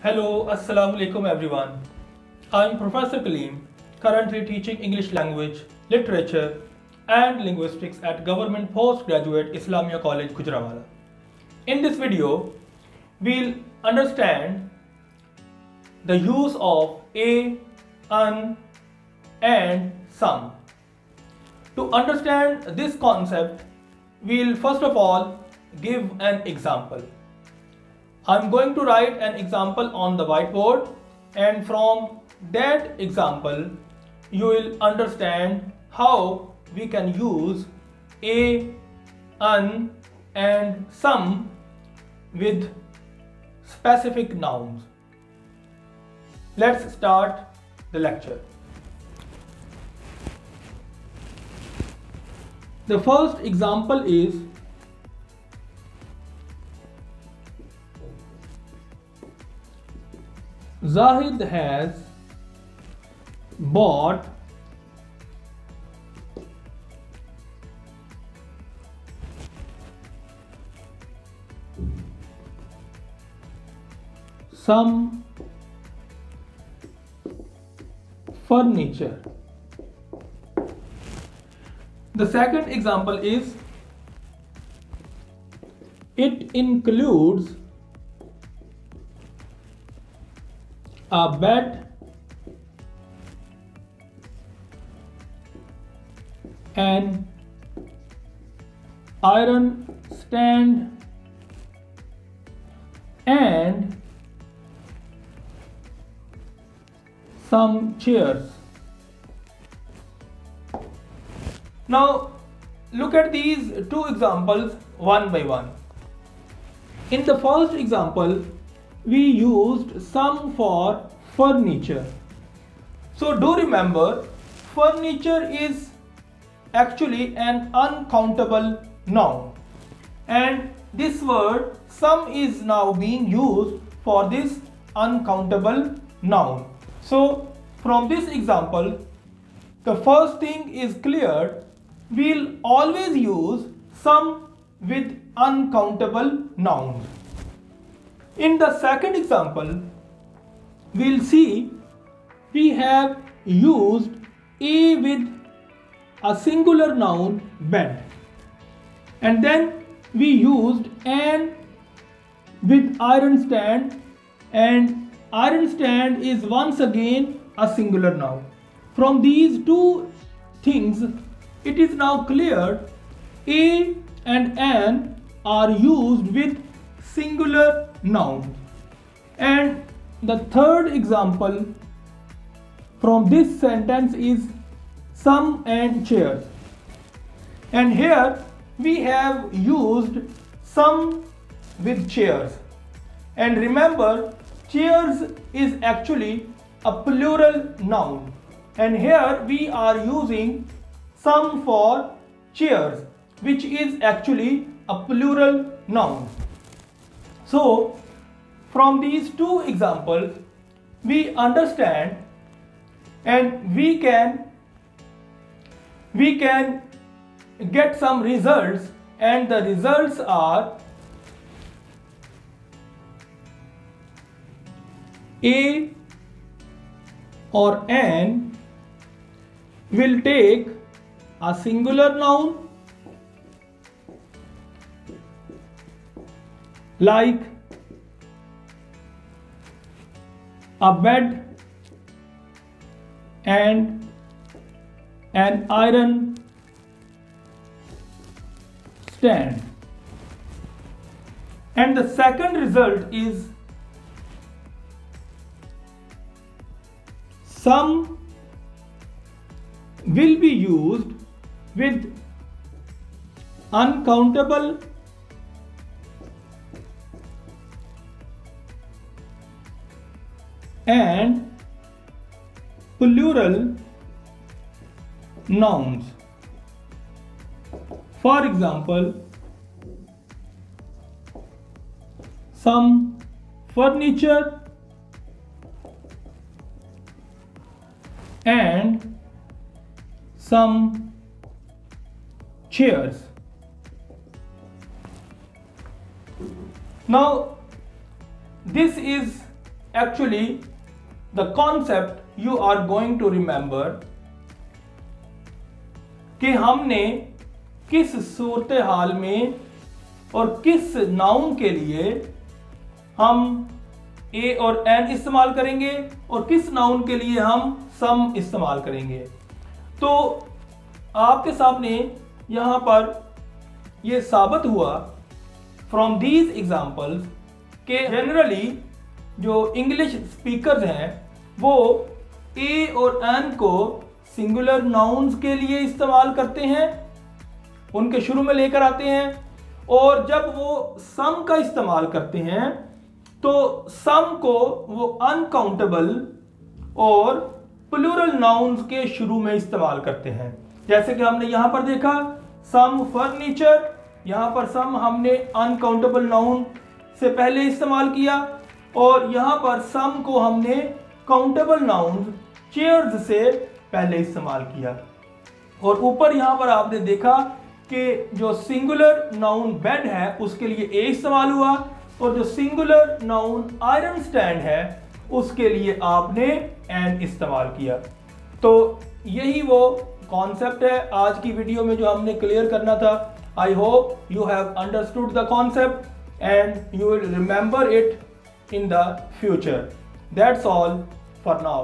Hello, Assalamu alaikum everyone. I'm Professor Kaleem, currently teaching English language, literature and linguistics at Government Postgraduate Islamia College, Gujranwala. In this video, we'll understand the use of a, an and some. To understand this concept, we'll first of all give an example. I'm going to write an example on the whiteboard, and from that example you will understand how we can use a, an and some with specific nouns. Let's start the lecture. The first example is Zahid has bought some furniture. The second example is it includes a bed an iron stand and some chairs. Now look at these two examples one by one. In the first example, we used some for furniture. So do remember, furniture is actually an uncountable noun, and this word some is now being used for this uncountable noun. So from this example, the first thing is clear. We'll always use some with uncountable nouns. In the second example, we'll see we have used a with a singular noun bed, and then we used an with iron stand, and iron stand is once again a singular noun. From these two things, it is now clear a and an are used with singular nouns. And the third example from this sentence is some and chairs, and here we have used some with chairs, and remember, chairs is actually a plural noun, and here we are using some for chairs, which is actually a plural noun. So from these two examples we understand, and we can get some results, and the results are a or an will take a singular noun like a bed and an iron stand, and the second result is some will be used with uncountable and plural nouns. For example, some furniture and some chairs. Now this is actually the concept you are going to remember कि हमने किस सूरत हाल में और किस noun के लिए हम ए और एन इस्तेमाल करेंगे और किस नाउन के लिए हम सम इस्तेमाल करेंगे। तो आपके सामने यहाँ पर यह साबित हुआ फ्रॉम दीज एग्जाम्पल्स के जनरली जो इंग्लिश स्पीकर्स हैं वो ए और एन को सिंगुलर नाउन्स के लिए इस्तेमाल करते हैं, उनके शुरू में लेकर आते हैं, और जब वो सम का इस्तेमाल करते हैं तो सम को वो अनकाउंटेबल और प्लूरल नाउन्स के शुरू में इस्तेमाल करते हैं। जैसे कि हमने यहाँ पर देखा सम फर्नीचर, यहाँ पर सम हमने अनकाउंटेबल नाउन से पहले इस्तेमाल किया, और यहाँ पर सम को हमने काउंटेबल नाउन चेयर्स से पहले इस्तेमाल किया। और ऊपर यहाँ पर आपने देखा कि जो सिंगुलर नाउन बेड है उसके लिए ए इस्तेमाल हुआ, और जो सिंगुलर नाउन आयरन स्टैंड है उसके लिए आपने एन इस्तेमाल किया। तो यही वो कॉन्सेप्ट है आज की वीडियो में जो हमने क्लियर करना था। I hope you have understood the concept and you will remember it in the future. That's all for now.